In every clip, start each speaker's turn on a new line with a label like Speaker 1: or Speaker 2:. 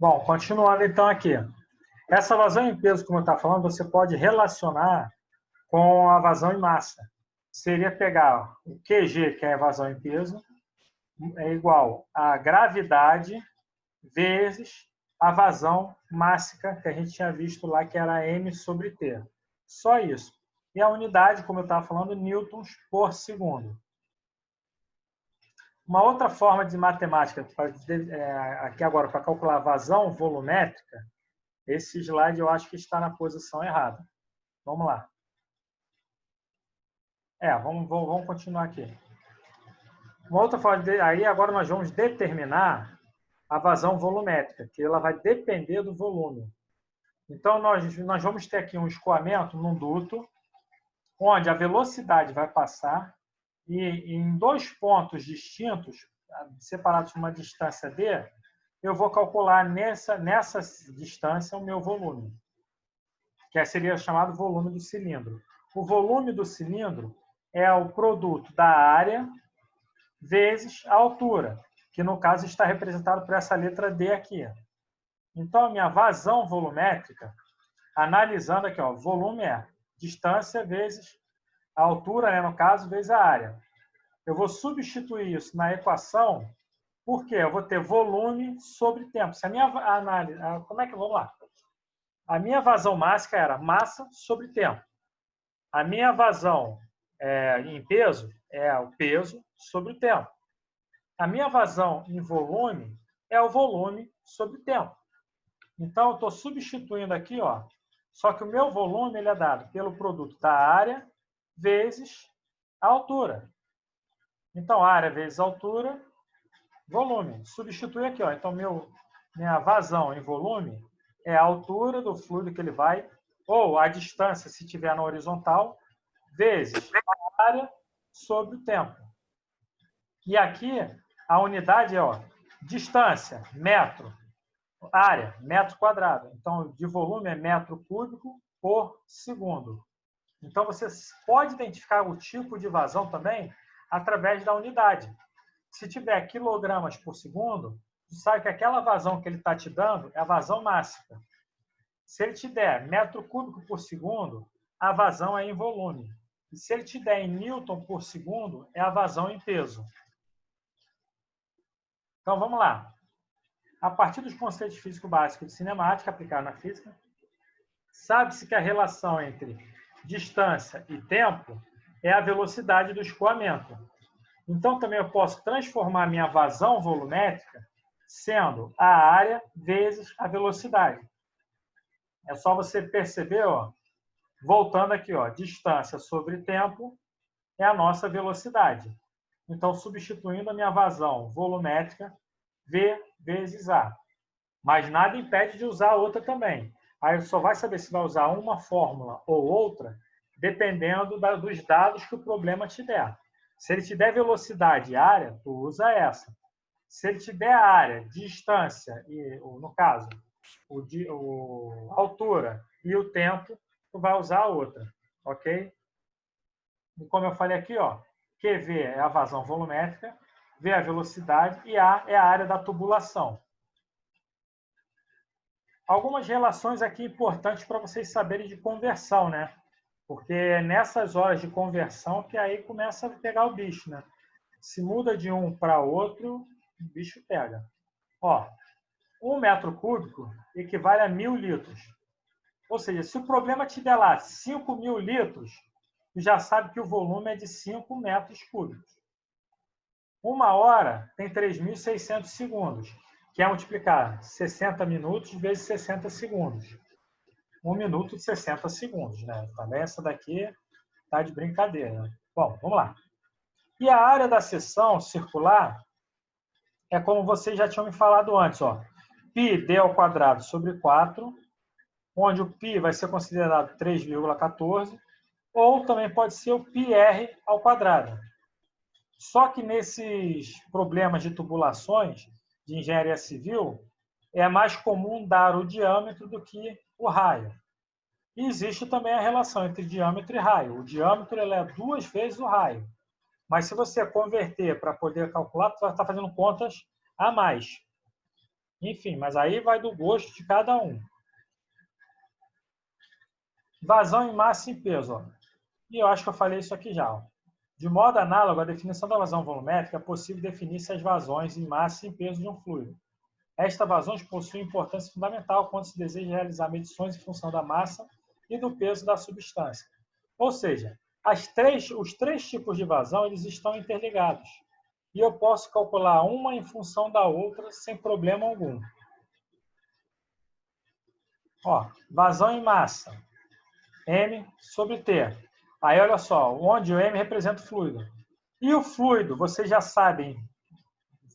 Speaker 1: Bom, continuando então aqui. Essa vazão em peso, como eu estava falando, você pode relacionar com a vazão em massa. Seria pegar o QG, que é a vazão em peso, é igual a gravidade vezes a vazão mássica, que a gente tinha visto lá, que era M sobre T. Só isso. E a unidade, como eu estava falando, newtons por segundo. Uma outra forma de matemática, aqui agora, para calcular a vazão volumétrica, esse slide eu acho que está na posição errada. Vamos lá. Vamos continuar aqui. Uma outra forma aí agora nós vamos determinar a vazão volumétrica, que ela vai depender do volume. Então nós vamos ter aqui um escoamento num duto, onde a velocidade vai passar e em dois pontos distintos, separados por uma distância d, eu vou calcular nessa distância o meu volume, que seria chamado volume do cilindro. O volume do cilindro é o produto da área vezes a altura, que no caso está representado por essa letra D aqui. Então, a minha vazão volumétrica, analisando aqui, ó, volume é distância vezes a altura, né, no caso, vezes a área. Eu vou substituir isso na equação, porque eu vou ter volume sobre tempo. Se a minha análise, vamos lá. A minha vazão mássica era massa sobre tempo. A minha vazão em peso é o peso sobre o tempo. A minha vazão em volume é o volume sobre o tempo. Então, eu estou substituindo aqui, ó, só que o meu volume ele é dado pelo produto da área vezes a altura. Então, área vezes altura, volume. Substitui aqui, ó. Então, minha vazão em volume é a altura do fluido que ele vai, ou a distância, se estiver na horizontal, vezes a área sobre o tempo. E aqui, a unidade é, ó, distância, metro, área, metro quadrado. Então, de volume é metro cúbico por segundo. Então, você pode identificar o tipo de vazão também através da unidade. Se tiver quilogramas por segundo, você sabe que aquela vazão que ele está te dando é a vazão mássica. Se ele te der metro cúbico por segundo, a vazão é em volume. E se ele te der em newton por segundo, é a vazão em peso. Então, vamos lá. A partir dos conceitos físicos básicos de cinemática aplicados na física, sabe-se que a relação entre distância e tempo é a velocidade do escoamento. Então, também eu posso transformar minha vazão volumétrica sendo a área vezes a velocidade. É só você perceber, ó, voltando aqui, ó, distância sobre tempo é a nossa velocidade. Então, substituindo a minha vazão volumétrica, V vezes A. Mas nada impede de usar a outra também. Aí só vai saber se vai usar uma fórmula ou outra, dependendo dos dados que o problema te der. Se ele te der velocidade e área, tu usa essa. Se ele te der área, distância, e, no caso, a altura e o tempo, tu vai usar a outra. Ok? E como eu falei aqui, ó, QV é a vazão volumétrica, V é a velocidade e A é a área da tubulação. Algumas relações aqui importantes para vocês saberem de conversão, né? Porque é nessas horas de conversão que aí começa a pegar o bicho, né? Se muda de um para outro, o bicho pega. Ó, 1 metro cúbico equivale a 1.000 litros. Ou seja, se o problema te der lá 5.000 litros, tu já sabe que o volume é de 5 metros cúbicos. 1 hora tem 3.600 segundos, que é multiplicar 60 minutos vezes 60 segundos. 1 minuto de 60 segundos, né? Também essa daqui tá de brincadeira. Bom, vamos lá. E a área da seção circular é como vocês já tinham me falado antes, ó. Πd ao quadrado sobre 4, onde o π vai ser considerado 3,14, ou também pode ser o πr ao quadrado. Só que nesses problemas de tubulações de engenharia civil, é mais comum dar o diâmetro do que o raio. E existe também a relação entre diâmetro e raio. O diâmetro ele é 2 vezes o raio. Mas se você converter para poder calcular, você vai estar fazendo contas a mais. Enfim, mas aí vai do gosto de cada um. Vazão em massa e peso. Ó. E eu acho que eu falei isso aqui já. Ó. De modo análogo à definição da vazão volumétrica, é possível definir-se as vazões em massa e em peso de um fluido. Estas vazões possuem importância fundamental quando se deseja realizar medições em função da massa e do peso da substância. Ou seja, os três tipos de vazão eles estão interligados. E eu posso calcular uma em função da outra sem problema algum. Ó, vazão em massa, M sobre T. Aí, olha só, onde o M representa o fluido. E o fluido, vocês já sabem,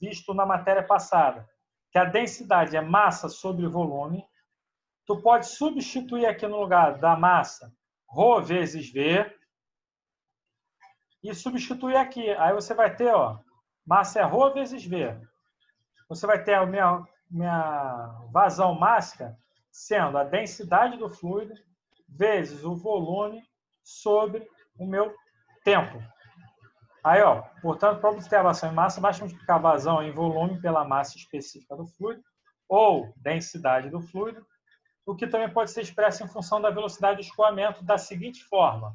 Speaker 1: visto na matéria passada, que a densidade é massa sobre volume. Tu pode substituir aqui no lugar da massa ρ vezes V e substituir aqui. Aí você vai ter, ó, massa é ρ vezes V. Você vai ter a minha vazão máxima sendo a densidade do fluido vezes o volume sobre o meu tempo. Aí, ó, portanto, para obter a vazão em massa, basta multiplicar a vazão em volume pela massa específica do fluido ou densidade do fluido, o que também pode ser expresso em função da velocidade de escoamento da seguinte forma.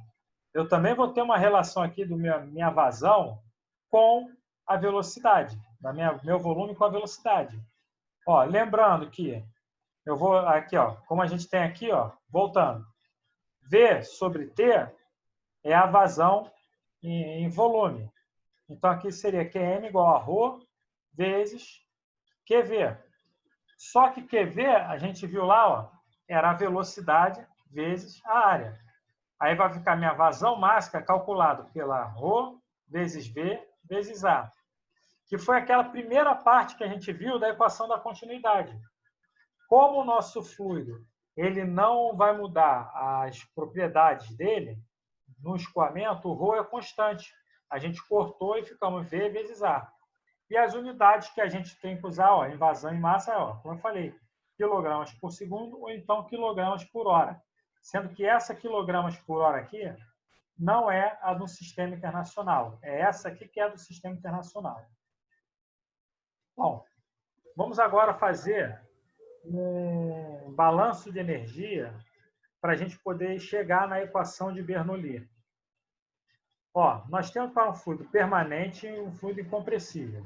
Speaker 1: Eu também vou ter uma relação aqui do minha vazão com a velocidade, meu volume com a velocidade. Ó, lembrando que eu vou aqui, ó, como a gente tem aqui, ó, voltando. V sobre T é a vazão em volume. Então, aqui seria Qm igual a ρ vezes QV. Só que QV, a gente viu lá, ó, era a velocidade vezes a área. Aí vai ficar minha vazão máxima calculado pela ρ vezes V vezes A, que foi aquela primeira parte que a gente viu da equação da continuidade. Como o nosso fluido ele não vai mudar as propriedades dele, no escoamento, o ρ é constante. A gente cortou e ficamos V vezes A. E as unidades que a gente tem que usar, ó, em vazão em massa, ó, como eu falei, quilogramas por segundo ou então quilogramas por hora. Sendo que essa quilogramas por hora aqui não é a do sistema internacional. É essa aqui que é a do sistema internacional. Bom, vamos agora fazer um balanço de energia para a gente poder chegar na equação de Bernoulli. Ó, nós temos para um fluido permanente e um fluido incompressível.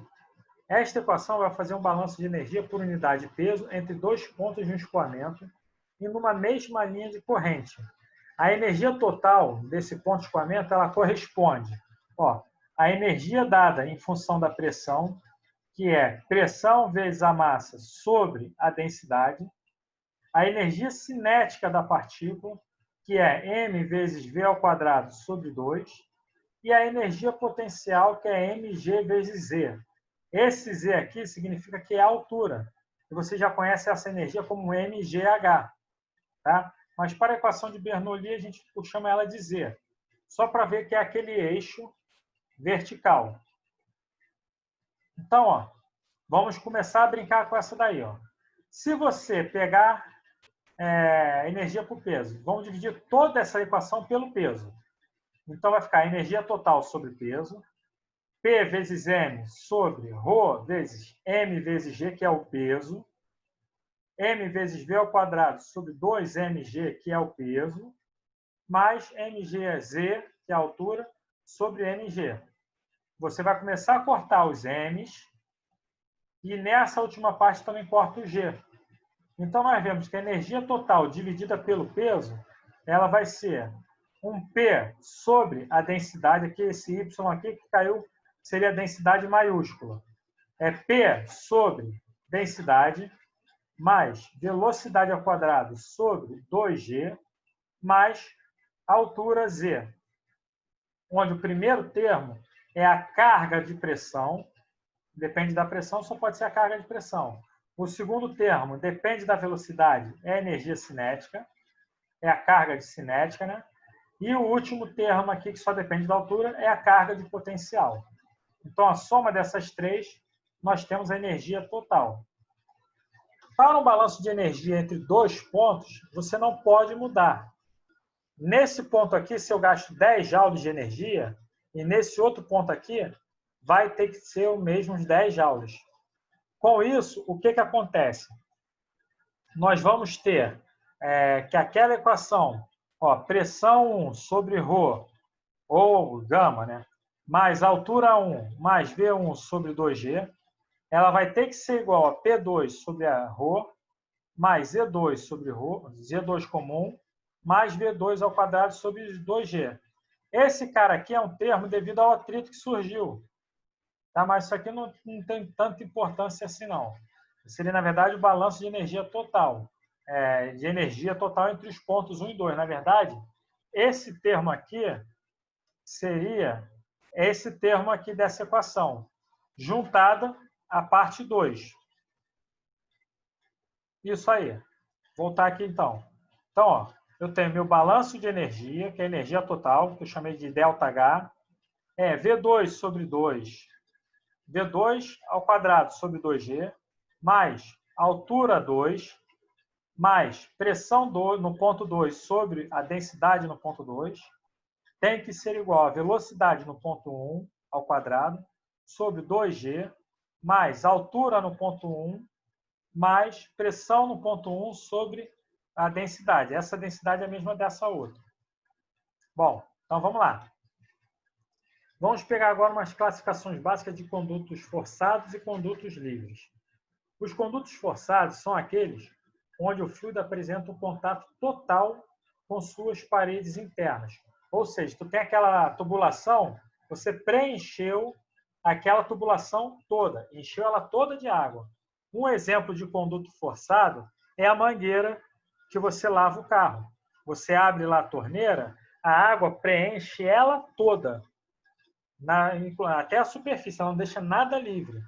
Speaker 1: Esta equação vai fazer um balanço de energia por unidade de peso entre dois pontos de um escoamento e numa mesma linha de corrente. A energia total desse ponto de escoamento ela corresponde, ó, à energia dada em função da pressão, que é pressão vezes a massa sobre a densidade, a energia cinética da partícula, que é m vezes v ao quadrado sobre 2, e a energia potencial, que é mg vezes z. Esse z aqui significa que é a altura. E você já conhece essa energia como mgh. Tá? Mas para a equação de Bernoulli, a gente chama ela de z. Só para ver que é aquele eixo vertical. Então, ó, vamos começar a brincar com essa daí. Ó. Se você pegar energia por peso, vamos dividir toda essa equação pelo peso. Então, vai ficar energia total sobre peso, P vezes M sobre ρ vezes M vezes G, que é o peso, M vezes V ao quadrado sobre 2mg, que é o peso, mais mgz, que é a altura, sobre mg. Você vai começar a cortar os m's e nessa última parte também corta o g. Então, nós vemos que a energia total dividida pelo peso, ela vai ser um P sobre a densidade, aqui esse Y aqui que caiu, seria a densidade maiúscula. É P sobre densidade mais velocidade ao quadrado sobre 2g mais altura z, onde o primeiro termo é a carga de pressão, depende da pressão, só pode ser a carga de pressão. O segundo termo depende da velocidade, é a energia cinética, é a carga de cinética, né? E o último termo aqui, que só depende da altura, é a carga de potencial. Então, a soma dessas três, nós temos a energia total. Para um balanço de energia entre dois pontos, você não pode mudar. Nesse ponto aqui, se eu gasto 10 joules de energia, e nesse outro ponto aqui, vai ter que ser o mesmo 10 joules. Com isso, o que acontece? Nós vamos ter que aquela equação, pressão 1 sobre ρ, ou gama, né? Mais altura 1 mais V1 sobre 2G, ela vai ter que ser igual a P2 sobre a ρ, mais Z2 sobre ρ, Z2 comum, mais V2 ao quadrado sobre 2G. Esse cara aqui é um termo devido ao atrito que surgiu. Tá? Mas isso aqui não tem tanta importância assim, não. Seria, na verdade, o balanço de energia total. De energia total entre os pontos 1 e 2. Na verdade, esse termo aqui seria esse termo aqui dessa equação, juntada à parte 2. Isso aí. Voltar aqui, então. Então, eu tenho meu balanço de energia, que é a energia total, que eu chamei de ΔH, V2 sobre 2, V2 ao quadrado sobre 2G, mais altura 2, mais pressão 2 no ponto 2 sobre a densidade no ponto 2, tem que ser igual a velocidade no ponto 1 ao quadrado sobre 2G, mais altura no ponto 1, mais pressão no ponto 1 sobre a densidade. Essa densidade é a mesma dessa outra. Bom, então vamos lá. Vamos pegar agora umas classificações básicas de condutos forçados e condutos livres. Os condutos forçados são aqueles onde o fluido apresenta um contato total com suas paredes internas. Ou seja, tu tem aquela tubulação, você preencheu aquela tubulação toda, encheu ela toda de água. Um exemplo de conduto forçado é a mangueira que você lava o carro. Você abre lá a torneira, a água preenche ela toda, até a superfície, ela não deixa nada livre.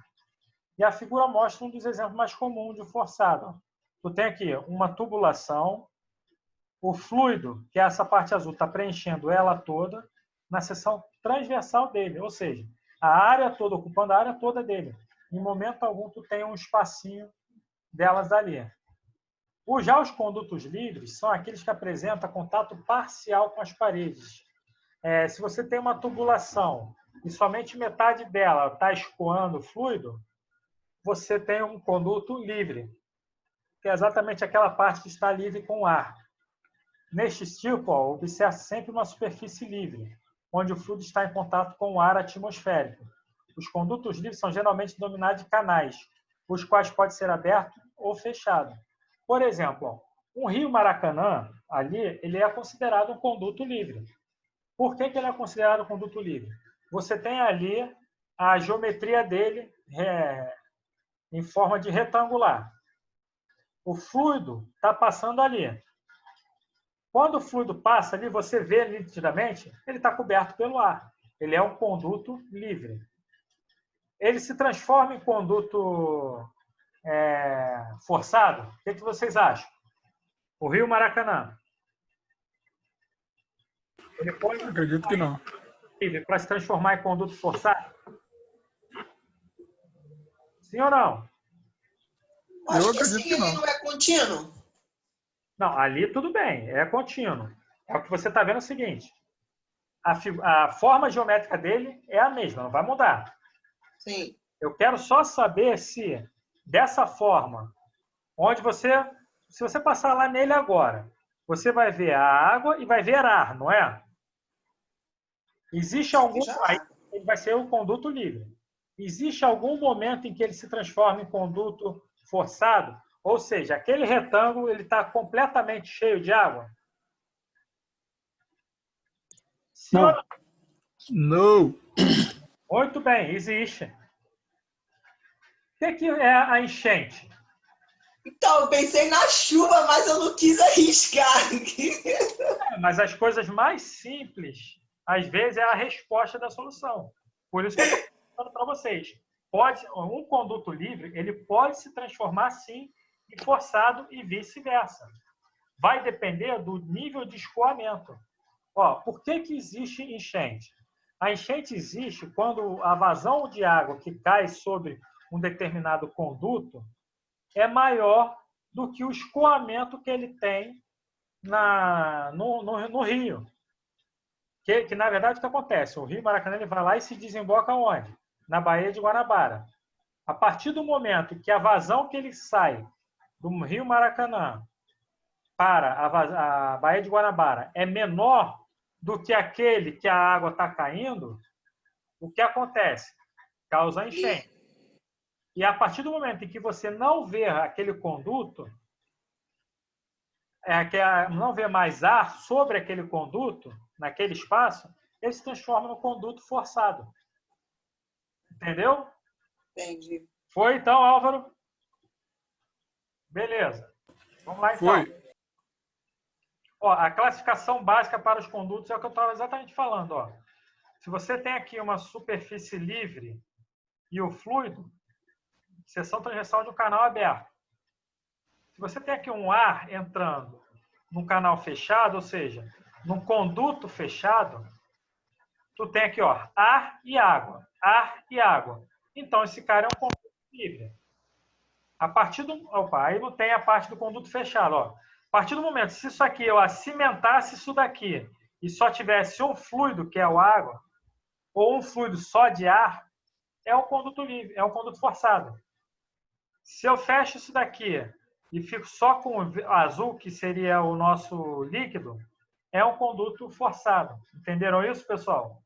Speaker 1: E a figura mostra um dos exemplos mais comuns de forçado. Tu tem aqui uma tubulação, o fluido, que é essa parte azul, está preenchendo ela toda na seção transversal dele, ou seja, a área toda, ocupando a área toda dele. Em momento algum, tu tem um espacinho delas ali. Já os condutos livres são aqueles que apresentam contato parcial com as paredes. Se você tem uma tubulação e somente metade dela está escoando fluido, você tem um conduto livre, que é exatamente aquela parte que está livre com o ar. Neste tipo, observa sempre uma superfície livre, onde o fluido está em contato com o ar atmosférico. Os condutos livres são geralmente denominados de canais, os quais podem ser abertos ou fechados. Por exemplo, um rio Maracanã, ali, ele é considerado um conduto livre. Por que ele é considerado um conduto livre? Você tem ali a geometria dele em forma de retangular. O fluido está passando ali. Quando o fluido passa ali, você vê nitidamente, ele está coberto pelo ar. Ele é um conduto livre. Ele se transforma em conduto forçado? O que vocês acham? O rio Maracanã. Ele pode...
Speaker 2: Acredito que não.
Speaker 1: Para se transformar em conduto forçado? Sim ou não?
Speaker 3: Eu acredito que não. Não é contínuo?
Speaker 1: Não, ali tudo bem, é contínuo. É o que você está vendo é o seguinte, a forma geométrica dele é a mesma, não vai mudar.
Speaker 3: Sim.
Speaker 1: Eu quero só saber se, dessa forma, se você passar lá nele agora, você vai ver a água e vai ver ar, não é? Existe algum... Aí ele vai ser o conduto livre. Existe algum momento em que ele se transforma em conduto forçado? Ou seja, aquele retângulo ele está completamente cheio de água? Sim ou não?
Speaker 2: Não.
Speaker 1: Muito bem, existe. O que é a enchente?
Speaker 3: Então, eu pensei na chuva, mas eu não quis arriscar.
Speaker 1: Mas as coisas mais simples, às vezes, é a resposta da solução. Por isso que eu estou falando para vocês. Um conduto livre, ele pode se transformar, sim, em forçado e vice-versa. Vai depender do nível de escoamento. Por que existe enchente? A enchente existe quando a vazão de água que cai sobre um determinado conduto é maior do que o escoamento que ele tem no rio. Que, na verdade, o que acontece? O rio Maracanã ele vai lá e se desemboca onde? Na Baía de Guanabara. A partir do momento que a vazão que ele sai do Rio Maracanã para a Baía de Guanabara é menor do que aquele que a água está caindo, o que acontece? Causa enchente. E a partir do momento em que você não vê aquele conduto, não vê mais ar sobre aquele conduto, naquele espaço, ele se transforma no conduto forçado. Entendeu?
Speaker 3: Entendi.
Speaker 1: Foi então, Álvaro? Beleza. Vamos lá então.
Speaker 2: Foi.
Speaker 1: Ó, a classificação básica para os condutos é o que eu estava exatamente falando. Ó. Se você tem aqui uma superfície livre e o fluido, seção transversal de um canal aberto. Se você tem aqui um ar entrando num canal fechado, ou seja, num conduto fechado, tu tem aqui, ó, ar e água. Ar e água. Então, esse cara é um conduto livre. A partir do... Opa, aí não tem a parte do conduto fechado, ó. A partir do momento, se isso aqui eu acimentasse isso daqui e só tivesse um fluido, que é a água, ou um fluido só de ar, é um conduto livre, é um conduto forçado. Se eu fecho isso daqui e fico só com o azul, que seria o nosso líquido, é um conduto forçado. Entenderam isso, pessoal?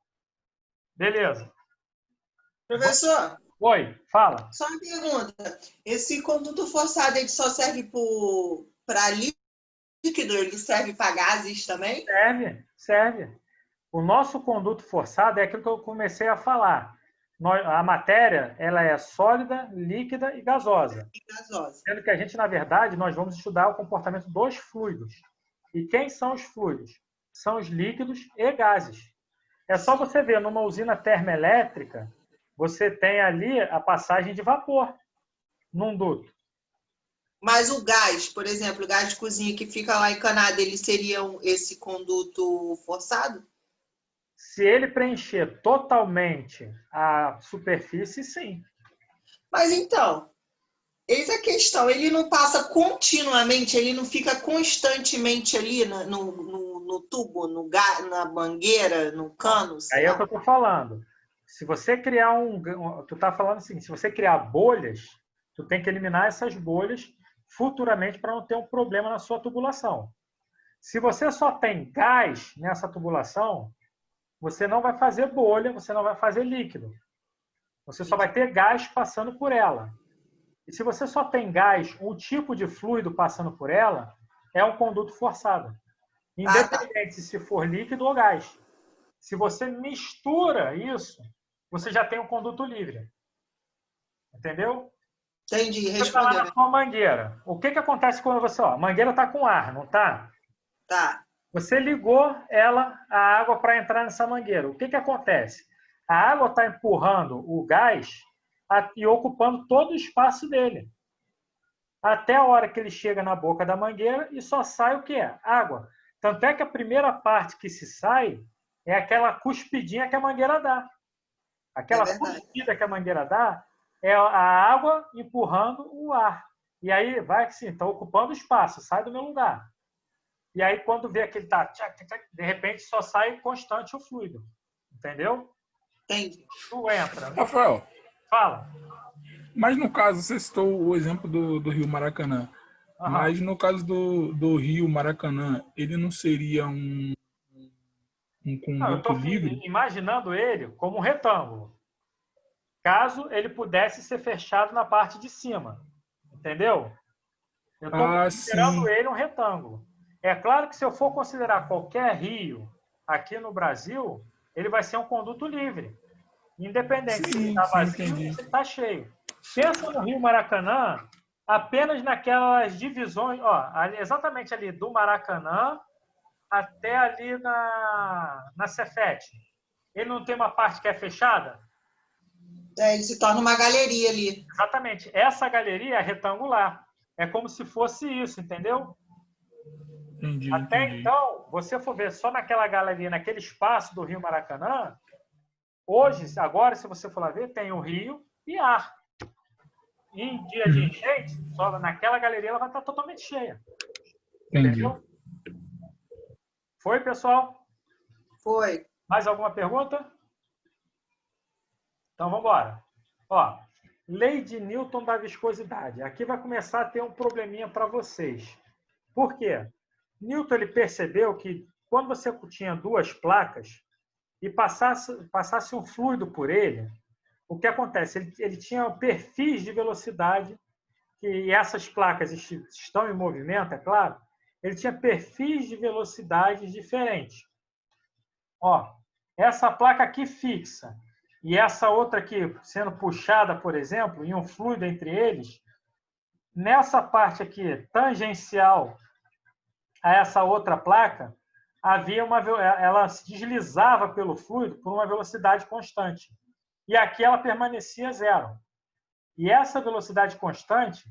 Speaker 1: Beleza.
Speaker 3: Professor,
Speaker 1: Oi, fala.
Speaker 3: só uma pergunta. Esse conduto forçado ele só serve para líquido? Ele serve para gases também?
Speaker 1: Serve. O nosso conduto forçado é aquilo que eu comecei a falar. A matéria ela é sólida, líquida e gasosa.
Speaker 3: Gasosa.
Speaker 1: Sendo que a gente, na verdade, nós vamos estudar o comportamento dos fluidos. E quem são os fluidos? São os líquidos e gases. É só você ver, numa usina termoelétrica, você tem ali a passagem de vapor num duto.
Speaker 3: Mas o gás, por exemplo, o gás de cozinha que fica lá encanado, ele seria esse conduto forçado?
Speaker 1: Se ele preencher totalmente a superfície, sim.
Speaker 3: Mas então, eis a questão, ele não passa continuamente, ele não fica constantemente ali no tubo, na mangueira, no cano, sei
Speaker 1: Aí é o
Speaker 3: lá.
Speaker 1: que eu estou falando. Se você criar tu está falando assim, se você criar bolhas, tu tem que eliminar essas bolhas futuramente para não ter um problema na sua tubulação. Se você só tem gás nessa tubulação, você não vai fazer bolha, você não vai fazer líquido. Você só vai ter gás passando por ela. E se você só tem gás, um tipo de fluido passando por ela, é um conduto forçado. Independente se for líquido ou gás. Se você mistura isso, você já tem um conduto livre. Entendeu?
Speaker 3: Entendi,
Speaker 1: Você está lá
Speaker 3: respondeu.
Speaker 1: na sua mangueira. O que acontece quando você... Ó, a mangueira está com ar, não está?
Speaker 3: Tá.
Speaker 1: Você ligou ela, a água, para entrar nessa mangueira. O que acontece? A água está empurrando o gás e ocupando todo o espaço dele. Até a hora que ele chega na boca da mangueira e só sai o quê? Água. Tanto é que a primeira parte que se sai é aquela cuspidinha que a mangueira dá. Aquela cuspida que a mangueira dá é a água empurrando o ar. E aí vai assim, está ocupando espaço, sai do meu lugar. E aí quando vê aquele de repente só sai constante o fluido. Entendeu?
Speaker 3: Entendi.
Speaker 1: Tu entra.
Speaker 2: Rafael,
Speaker 1: Fala.
Speaker 2: mas no caso, você citou o exemplo do Rio Maracanã.
Speaker 1: Uhum.
Speaker 2: Mas no caso do Rio Maracanã, ele não seria um
Speaker 1: Eu
Speaker 2: conduto
Speaker 1: estou
Speaker 2: livre?
Speaker 1: imaginando ele como um retângulo. Caso ele pudesse ser fechado na parte de cima. Entendeu? Eu estou considerando ele um retângulo. É claro que se eu for considerar qualquer rio aqui no Brasil, ele vai ser um conduto livre. Independente se ele está vazio ou se ele está cheio. Pensa no Rio Maracanã apenas naquelas divisões, ó, exatamente ali do Maracanã até ali na Cefete. Ele não tem uma parte que é fechada?
Speaker 3: Ele se torna uma galeria ali.
Speaker 1: Exatamente. Essa galeria é retangular. É como se fosse isso, entendeu? Até então, você for ver só naquela galeria, naquele espaço do Rio Maracanã, hoje, agora, se você for lá ver, tem o rio e ar. E em dia de enchente, só naquela galeria ela vai estar totalmente cheia. Entendeu? Foi, pessoal?
Speaker 3: Foi.
Speaker 1: Mais alguma pergunta? Então, vamos embora. Ó, Lei de Newton da viscosidade. Aqui vai começar a ter um probleminha para vocês. Por quê? Newton ele percebeu que quando você tinha duas placas e passasse um fluido por ele, o que acontece? Ele tinha perfis de velocidade, que essas placas estão em movimento, é claro, ele tinha perfis de velocidades diferentes. Ó, essa placa aqui fixa e essa outra aqui sendo puxada, por exemplo, e um fluido entre eles, nessa parte aqui tangencial a essa outra placa, ela se deslizava pelo fluido por uma velocidade constante. E aqui ela permanecia zero. E essa velocidade constante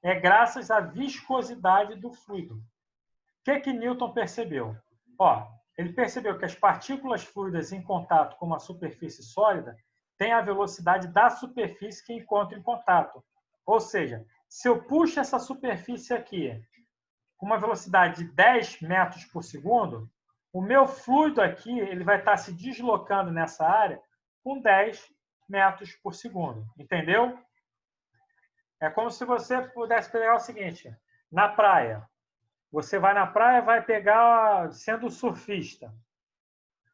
Speaker 1: é graças à viscosidade do fluido. O que Newton percebeu? Ó, ele percebeu que as partículas fluidas em contato com uma superfície sólida têm a velocidade da superfície que encontra em contato. Ou seja, se eu puxo essa superfície aqui com uma velocidade de 10 metros por segundo, o meu fluido aqui ele vai estar se deslocando nessa área com 10 metros por segundo. Entendeu? É como se você pudesse pegar o seguinte, na praia. Você vai na praia e vai pegar, sendo surfista.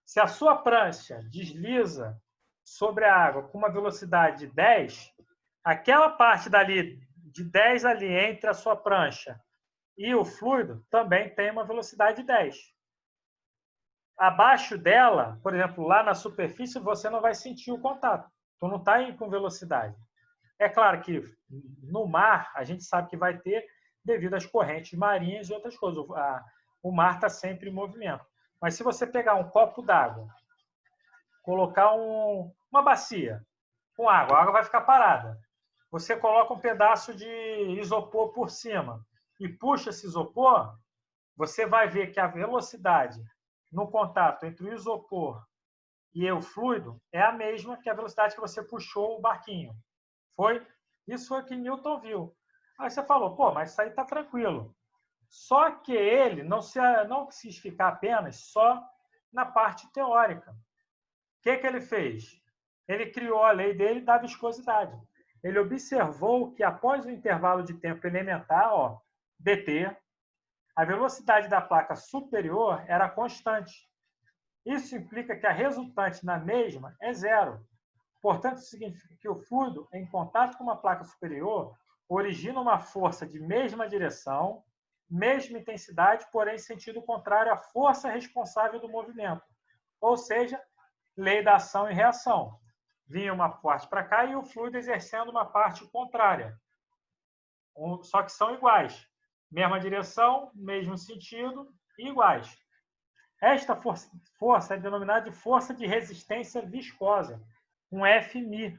Speaker 1: Se a sua prancha desliza sobre a água com uma velocidade de 10, aquela parte dali, de 10 ali entre a sua prancha e o fluido, também tem uma velocidade de 10. Abaixo dela, por exemplo, lá na superfície, você não vai sentir o contato. Tu não está indo com velocidade. É claro que no mar, a gente sabe que vai ter, devido às correntes marinhas e outras coisas. O mar está sempre em movimento. Mas se você pegar um copo d'água, colocar uma bacia com água, a água vai ficar parada. Você coloca um pedaço de isopor por cima e puxa esse isopor, você vai ver que a velocidade no contato entre o isopor e o fluido é a mesma que a velocidade que você puxou o barquinho. Isso foi o que Newton viu. Aí você falou, pô, mas isso aí está tranquilo. Só que ele não quis ficar apenas só na parte teórica. O que ele fez? Ele criou a lei dele da viscosidade. Ele observou que após o intervalo de tempo elementar, dt, a velocidade da placa superior era constante. Isso implica que a resultante na mesma é zero. Portanto, isso significa que o fluido, em contato com uma placa superior, origina uma força de mesma direção, mesma intensidade, porém em sentido contrário à força responsável do movimento. Ou seja, lei da ação e reação. Vinha uma parte para cá e o fluido exercendo uma parte contrária. Só que são iguais. Mesma direção, mesmo sentido e iguais. Esta força é denominada de força de resistência viscosa, um Fm.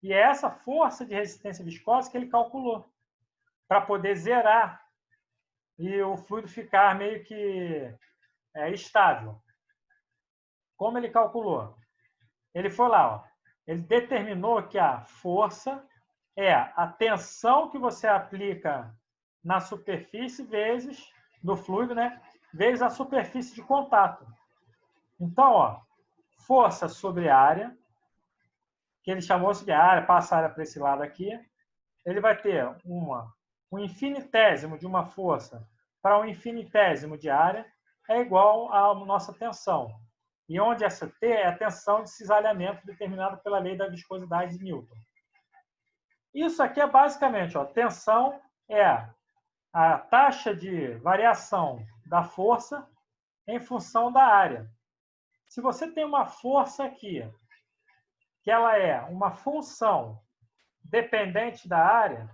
Speaker 1: E é essa força de resistência viscosa que ele calculou para poder zerar e o fluido ficar meio que estável. Como ele calculou? Ele foi lá, ele determinou que a força é a tensão que você aplica na superfície vezes do fluido, né? Vezes a superfície de contato. Então, força sobre área, que ele chamou de área, passa a área para esse lado aqui, ele vai ter um infinitésimo de uma força para um infinitésimo de área é igual à nossa tensão. E onde essa T é a tensão de cisalhamento determinada pela lei da viscosidade de Newton. Isso aqui é basicamente, tensão é a taxa de variação da força em função da área. Se você tem uma força aqui, que ela é uma função dependente da área,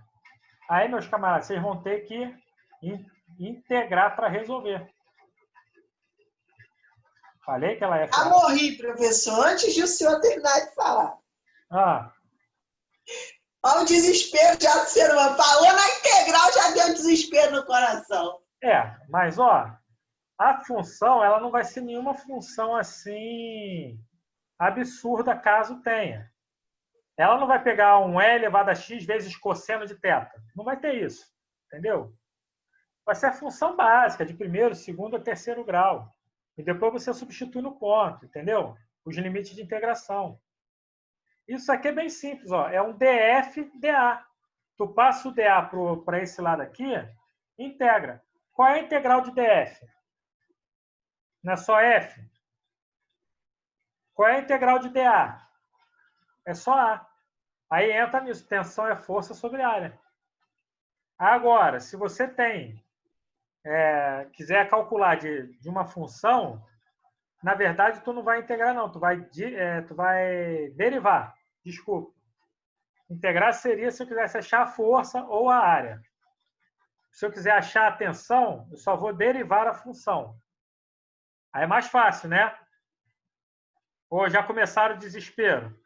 Speaker 1: aí, meus camaradas, vocês vão ter que integrar para resolver. Falei que ela é fácil.
Speaker 3: Morri, professor, antes de o senhor terminar de falar. Olha o desespero já do ser humano. Falou na integral, já deu desespero no coração.
Speaker 1: Mas, a função, ela não vai ser nenhuma função assim absurda caso tenha. Ela não vai pegar um E elevado a x vezes cosseno de θ. Não vai ter isso. Entendeu? Vai ser a função básica de primeiro, segundo ou terceiro grau. E depois você substitui no ponto, entendeu? Os limites de integração. Isso aqui é bem simples, ó. É um DF, DA. Tu passa o DA para esse lado aqui, integra. Qual é a integral de DF? Não é só F? Qual é a integral de DA? É só A. Aí entra nisso. Tensão é força sobre área. Agora, se você quiser calcular de uma função, na verdade, tu não vai integrar, não. Tu vai derivar. Desculpa. Integrar seria se eu quisesse achar a força ou a área. Se eu quiser achar a tensão, eu só vou derivar a função. Aí é mais fácil, né? Ou já começaram o desespero?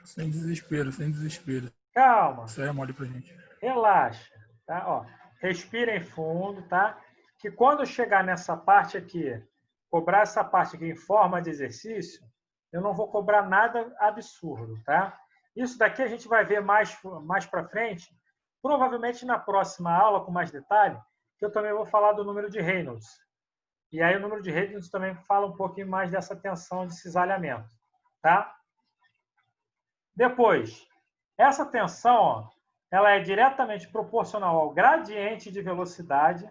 Speaker 2: Sem desespero, sem desespero.
Speaker 1: Calma.
Speaker 2: Isso aí é mole pra gente.
Speaker 1: Relaxa. Tá? Ó, respirem fundo, tá? Que quando eu chegar nessa parte aqui, cobrar essa parte aqui em forma de exercício, eu não vou cobrar nada absurdo, tá? Isso daqui a gente vai ver mais para frente, provavelmente na próxima aula, com mais detalhe, que eu também vou falar do número de Reynolds. E aí o número de Reynolds também fala um pouquinho mais dessa tensão de cisalhamento, tá? Depois, essa tensão, ó, ela é diretamente proporcional ao gradiente de velocidade.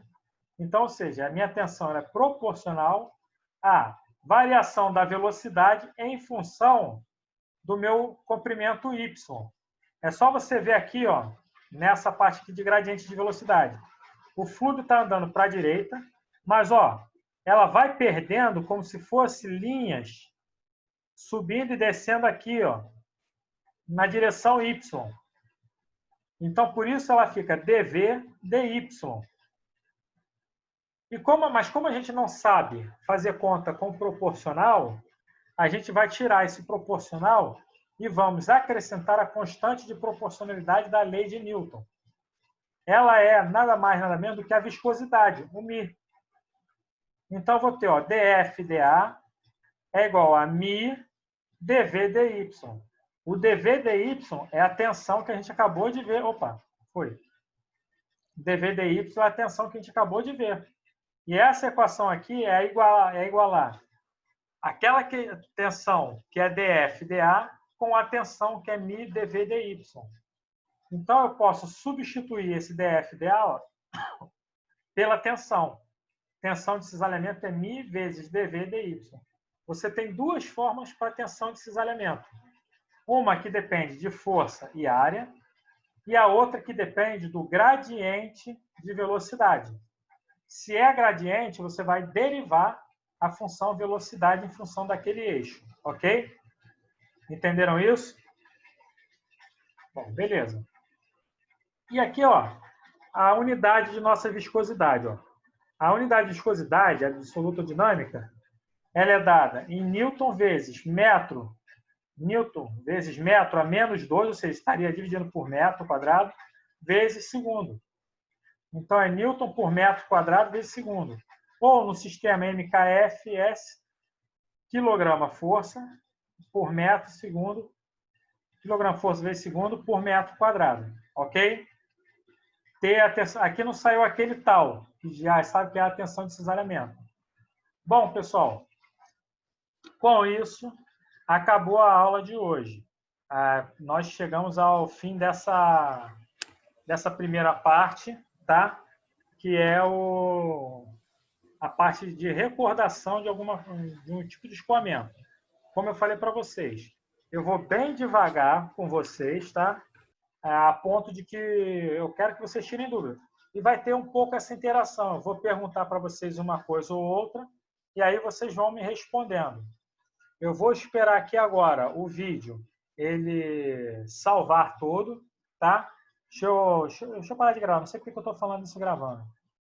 Speaker 1: Então, ou seja, a minha tensão é proporcional à variação da velocidade em função do meu comprimento y. É só você ver aqui, ó, nessa parte aqui de gradiente de velocidade. O fluido está andando para a direita, mas ó, ela vai perdendo como se fosse linhas subindo e descendo aqui, ó, na direção y. Então, por isso ela fica dV, dy. Mas como a gente não sabe fazer conta com proporcional, a gente vai tirar esse proporcional e vamos acrescentar a constante de proporcionalidade da lei de Newton. Ela é nada mais, nada menos do que a viscosidade, o μ. Então, eu vou ter, ó, dF, dA é igual a μ dV, dy. O dV, dy é a tensão que a gente acabou de ver. Opa, foi. dV, dy é a tensão que a gente acabou de ver. E essa equação aqui é igualar aquela tensão que é dF, dA com a tensão que é μ dV, dy. Então, eu posso substituir esse dF, dA ó, pela tensão. Tensão de cisalhamento é μ vezes dV, dy. Você tem duas formas para tensão de cisalhamento. Uma que depende de força e área, e a outra que depende do gradiente de velocidade. Se é gradiente, você vai derivar a função velocidade em função daquele eixo, ok? Entenderam isso? Bom, beleza. E aqui, ó, a unidade de nossa viscosidade. Ó. A unidade de viscosidade, a absoluta dinâmica, ela é dada em Newton vezes metro a menos 2, ou seja, estaria dividindo por metro quadrado, vezes segundo. Então, é Newton por metro quadrado vezes segundo. Ou no sistema MKFS, quilograma-força por metro segundo, quilograma-força vezes segundo por metro quadrado. Ok? Aqui não saiu aquele tal, que já sabe que é a tensão de cisalhamento. Bom, pessoal, com isso, acabou a aula de hoje. Nós chegamos ao fim dessa primeira parte, tá? Que é a parte de recordação de um tipo de escoamento. Como eu falei para vocês, eu vou bem devagar com vocês, tá? A ponto de que eu quero que vocês tirem dúvida. E vai ter um pouco essa interação. Eu vou perguntar para vocês uma coisa ou outra, e aí vocês vão me respondendo. Eu vou esperar aqui agora o vídeo, ele salvar todo, tá? Deixa eu parar de gravar. Não sei porque eu estou falando isso gravando.